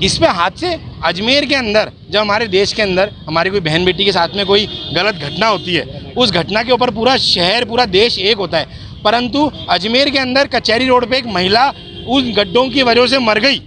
इस पे हाथ से अजमेर के अंदर, जब हमारे देश के अंदर हमारी कोई बहन बेटी के साथ में कोई गलत घटना होती है, उस घटना के ऊपर पूरा शहर पूरा देश एक होता है, परंतु अजमेर के अंदर कचहरी रोड पे एक महिला उन गड्ढों की वजह से मर गई।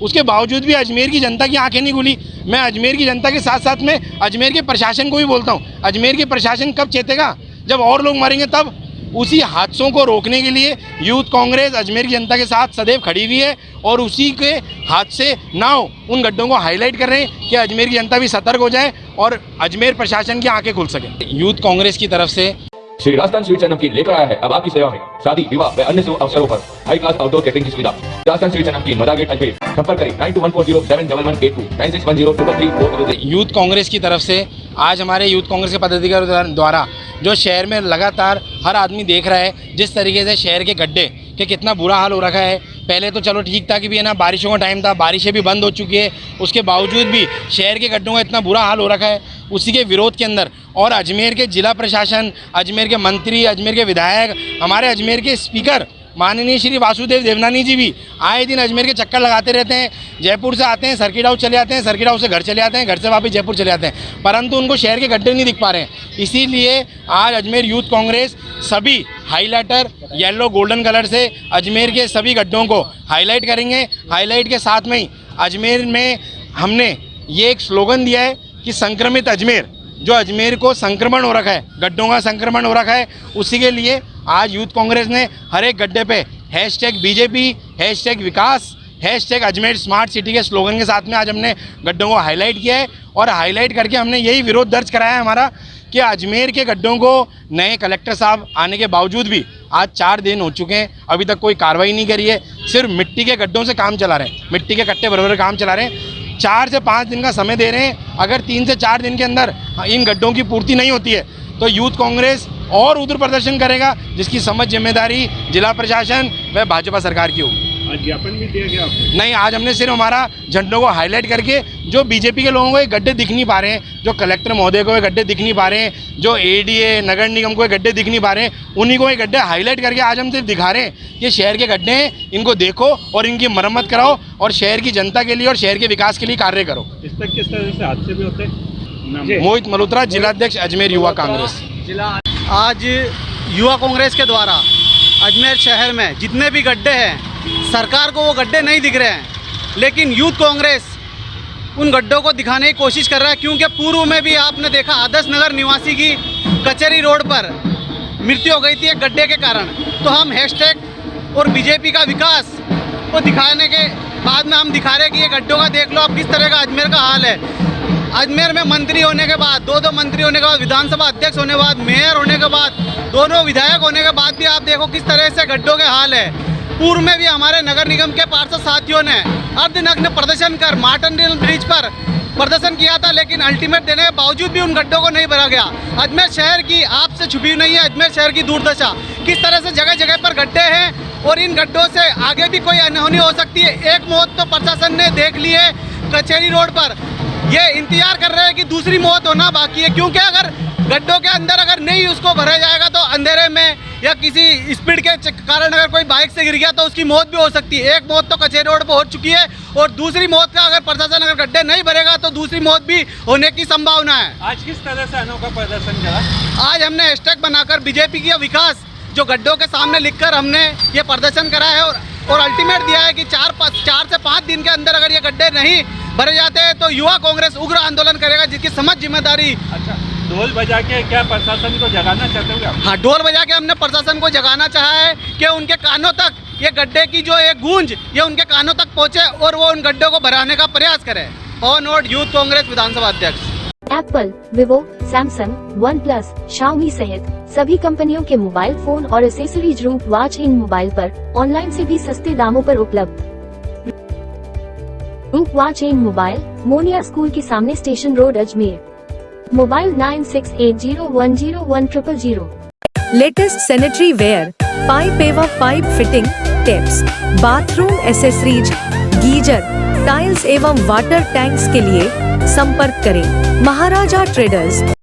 उसके बावजूद भी अजमेर की जनता की आंखें नहीं खुली। मैं अजमेर की जनता के साथ साथ में अजमेर के प्रशासन को भी बोलता हूँ, अजमेर के प्रशासन कब चेतेगा? जब और लोग मरेंगे तब। उसी हादसों को रोकने के लिए यूथ कांग्रेस अजमेर की जनता के साथ सदैव खड़ी हुई है और उसी के हादसे ना हो उन गड्ढों को हाईलाइट कर रहे हैं कि अजमेर की जनता भी सतर्क हो जाए और अजमेर प्रशासन की आंखें खुल सके। यूथ कांग्रेस की तरफ से श्री राजस्थान स्वीट्स एंड नमकीन लेकर आया है अब आपकी सेवा में शादी, विवाह व अन्य शुभ अवसरों पर हाई क्लास आउटडोर कैटरिंग की सुविधा। राजस्थान स्वीट्स एंड नमकीन, मदार गेट, अजमेर। संपर्क करें 9214071182 9610334343। यूथ कांग्रेस की तरफ से आज हमारे यूथ कांग्रेस के पदाधिकारियों द्वारा जो शहर में लगातार हर आदमी देख रहा है जिस तरीके से शहर के गड्ढे कि कितना बुरा हाल हो रखा है। पहले तो चलो ठीक था कि भी है ना, बारिशों का टाइम था, बारिशें भी बंद हो चुकी है, उसके बावजूद भी शहर के गड्ढों का इतना बुरा हाल हो रखा है। उसी के विरोध के अंदर और अजमेर के जिला प्रशासन, अजमेर के मंत्री, अजमेर के विधायक, हमारे अजमेर के स्पीकर माननीय श्री वासुदेव देवनानी जी भी आए दिन अजमेर के चक्कर लगाते रहते हैं। जयपुर से आते हैं, सर्किट हाउस चले जाते हैं, सर्किट हाउस से घर चले जाते हैं, घर से वापस जयपुर चले जाते हैं, परंतु उनको शहर के गड्ढे नहीं दिख पा रहे हैं। इसीलिए आज अजमेर यूथ कांग्रेस सभी हाईलाइटर येलो गोल्डन कलर से अजमेर के सभी गड्ढों को हाईलाइट करेंगे। हाईलाइट के साथ में ही अजमेर में हमने ये एक स्लोगन दिया है कि संक्रमित अजमेर, जो अजमेर को संक्रमण हो रखा है, गड्ढों का संक्रमण हो रखा है, उसी के लिए आज यूथ कांग्रेस ने हर एक गड्ढे पे #BJP, #विकास, #अजमेर स्मार्ट सिटी के स्लोगन के साथ में आज हमने गड्ढों को हाईलाइट किया है। और हाईलाइट करके हमने यही विरोध दर्ज कराया है हमारा कि अजमेर के गड्ढों को नए कलेक्टर साहब आने के बावजूद भी आज 4 दिन हो चुके हैं, अभी तक कोई कार्रवाई नहीं करी है। सिर्फ मिट्टी के गड्ढों से काम चला रहे हैं, मिट्टी के कट्टे बराबर काम चला रहे हैं। 4 से 5 दिन का समय दे रहे हैं। अगर 3 से 4 दिन के अंदर इन गड्ढों की पूर्ति नहीं होती है तो यूथ कांग्रेस और उग्र प्रदर्शन करेगा, जिसकी समझ जिम्मेदारी जिला प्रशासन व भाजपा सरकार की होगी। आज ज्ञापन भी दिया गया आपको? नहीं, आज हमने सिर्फ हमारा झंडों को हाईलाइट करके जो बीजेपी के लोगों को ये गड्ढे दिख नहीं पा रहे हैं, जो कलेक्टर महोदय को ये गड्ढे दिख नहीं पा रहे हैं, जो एडीए नगर निगम को ये गड्ढे दिख नहीं पा रहे हैं, उन्हीं को ये गड्ढे हाईलाइट करके आज हम सिर्फ दिखा रहे हैं कि शहर के गड्ढे हैं, इनको देखो और इनकी मरम्मत कराओ और शहर की जनता के लिए और शहर के विकास के लिए कार्य करो। इस तक किस तरह से हादसे भी होते हैं? मोहित मल्होत्रा, जिलाध्यक्ष अजमेर युवा कांग्रेस। आज युवा कांग्रेस के द्वारा अजमेर शहर में जितने भी गड्ढे हैं, सरकार को वो गड्ढे नहीं दिख रहे हैं, लेकिन यूथ कांग्रेस उन गड्ढों को दिखाने की कोशिश कर रहा है। क्योंकि पूर्व में भी आपने देखा आदर्श नगर निवासी की कचहरी रोड पर मृत्यु हो गई थी एक गड्ढे के कारण। तो हम # और बीजेपी का विकास को दिखाने के बाद में हम दिखा रहे हैं कि ये गड्ढों का देख लो आप किस तरह का अजमेर का हाल है। अजमेर में मंत्री होने के बाद, 2 मंत्री होने के बाद, विधानसभा अध्यक्ष होने के बाद, मेयर होने के बाद, 2 विधायक होने के बाद भी आप देखो किस तरह से गड्ढों के हाल है। पूर्व में भी हमारे नगर निगम के पार्षद साथियों ने अर्धनग्न प्रदर्शन कर मार्टनडेल ब्रिज पर प्रदर्शन किया था, लेकिन अल्टीमेट देने के बावजूद भी उन गड्ढों को नहीं भरा गया। अजमेर शहर की आपसे छुपी नहीं है अजमेर शहर की दुर्दशा, किस तरह से जगह जगह पर गड्ढे हैं और इन गड्ढों से आगे भी कोई अनहोनी हो सकती है। एक मौत तो प्रशासन ने देख ली है कचहरी रोड पर, ये इंतजार कर रहे हैं कि दूसरी मौत होना बाकी है। क्योंकि अगर गड्ढों के अंदर अगर नहीं उसको भरा जाएगा तो अंधेरे में या किसी स्पीड के कारण अगर कोई बाइक से गिर गया तो उसकी मौत भी हो सकती है। एक मौत तो कचहरी रोड पर हो चुकी है और दूसरी मौत का अगर प्रशासन अगर गड्ढे नहीं भरेगा तो दूसरी मौत भी होने की संभावना है। आज किस तरह से अनोखा प्रदर्शन करा? आज हमने # बनाकर बीजेपी की विकास जो गड्ढों के सामने लिखकर हमने ये प्रदर्शन करा है और अल्टीमेट दिया है कि 4 से 5 दिन के अंदर अगर ये गड्ढे नहीं भरे जाते हैं तो युवा कांग्रेस उग्र आंदोलन करेगा, जिसकी समझ जिम्मेदारी। अच्छा, ढोल बजा के क्या प्रशासन को जगाना चाहते हो? हाँ, ढोल बजा के हमने प्रशासन को जगाना चाहा है कि उनके कानों तक ये गड्ढे की जो एक गूंज ये उनके कानों तक पहुंचे और वो उन गड्ढों को भराने का प्रयास करें। ऑन नोट यूथ कांग्रेस विधानसभा अध्यक्ष। Apple, Vivo, Samsung, OnePlus, Xiaomi सहित सभी कंपनियों के मोबाइल फोन और accessories Roop watch in mobile पर ऑनलाइन से भी सस्ते दामों पर उपलब्ध। Roop watch in mobile, Monia school के सामने, station road, Ajmer. Mobile 9680101000। Latest sanitary ware, pipe एवं pipe fitting tips, bathroom accessories, geyser, tiles एवं वाटर टैंक्स के लिए संपर्क करें महाराजा ट्रेडर्स।